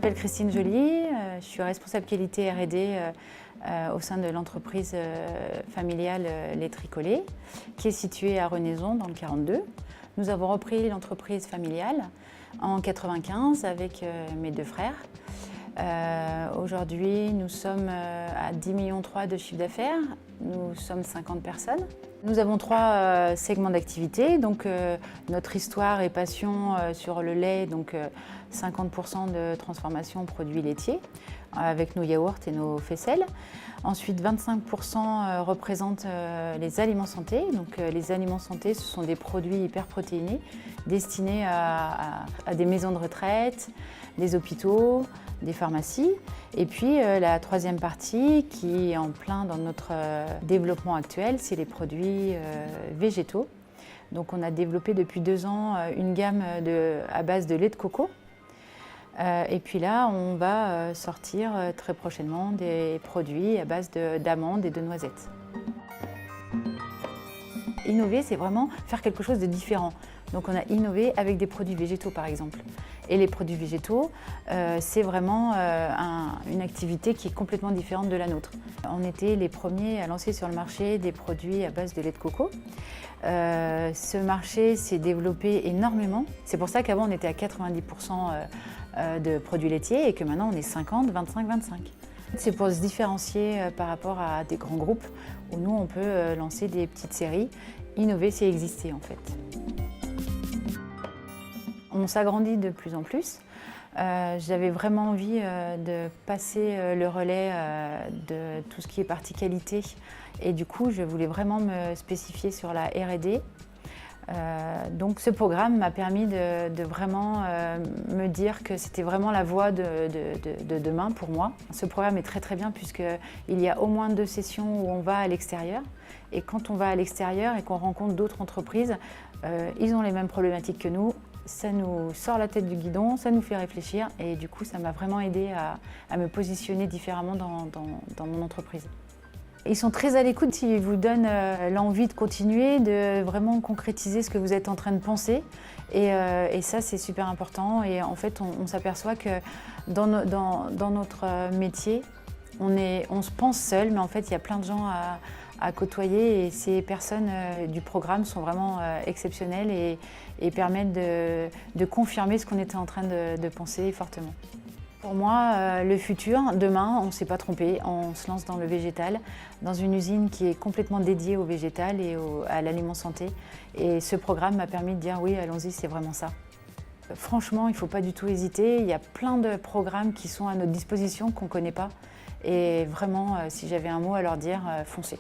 m'appelle Christine Joly, je suis responsable qualité R&D au sein de l'entreprise familiale Les Tricolés, qui est située à Renaison dans le 42. Nous avons repris l'entreprise familiale en 1995 avec mes deux frères. Aujourd'hui, nous sommes à 10,3 millions de chiffre d'affaires. Nous sommes 50 personnes. Nous avons 3 segments d'activité. Donc, notre histoire et passion sur le lait, donc 50% de transformation produits laitiers avec nos yaourts et nos faisselles. Ensuite, 25% représentent les aliments santé. Donc, les aliments santé, ce sont des produits hyperprotéinés destinés à des maisons de retraite, des hôpitaux, des pharmacies. Et puis la troisième partie qui est en plein dans notre développement actuel, c'est les produits végétaux. Donc on a développé depuis 2 ans une gamme à base de lait de coco. Et puis là, on va sortir très prochainement des produits à base d'amandes et de noisettes. Innover, c'est vraiment faire quelque chose de différent. Donc on a innové avec des produits végétaux par exemple. Et les produits végétaux, c'est vraiment une activité qui est complètement différente de la nôtre. On était les premiers à lancer sur le marché des produits à base de lait de coco. Ce marché s'est développé énormément. C'est pour ça qu'avant on était à 90% de produits laitiers et que maintenant on est 50, 25, 25. C'est pour se différencier par rapport à des grands groupes où nous on peut lancer des petites séries. Innover, c'est exister en fait. On s'agrandit de plus en plus. J'avais vraiment envie de passer le relais de tout ce qui est partie qualité et du coup je voulais vraiment me spécifier sur la R&D. Donc ce programme m'a permis de vraiment me dire que c'était vraiment la voie de demain pour moi. Ce programme est très très bien puisqu'il y a au moins 2 sessions où on va à l'extérieur. Et quand on va à l'extérieur et qu'on rencontre d'autres entreprises, ils ont les mêmes problématiques que nous. Ça nous sort la tête du guidon, ça nous fait réfléchir et du coup ça m'a vraiment aidé à me positionner différemment dans mon entreprise. Ils sont très à l'écoute, ils vous donnent l'envie de continuer, de vraiment concrétiser ce que vous êtes en train de penser. Et ça, c'est super important. Et en fait, on s'aperçoit que dans notre métier, on se pense seul, mais en fait, il y a plein de gens à côtoyer. Et ces personnes du programme sont vraiment exceptionnelles et permettent de confirmer ce qu'on était en train de penser fortement. Pour moi, le futur, demain, on ne s'est pas trompé, on se lance dans le végétal, dans une usine qui est complètement dédiée au végétal et à l'aliment santé. Et ce programme m'a permis de dire oui, allons-y, c'est vraiment ça. Franchement, il ne faut pas du tout hésiter, il y a plein de programmes qui sont à notre disposition qu'on ne connaît pas. Et vraiment, si j'avais un mot à leur dire, foncez.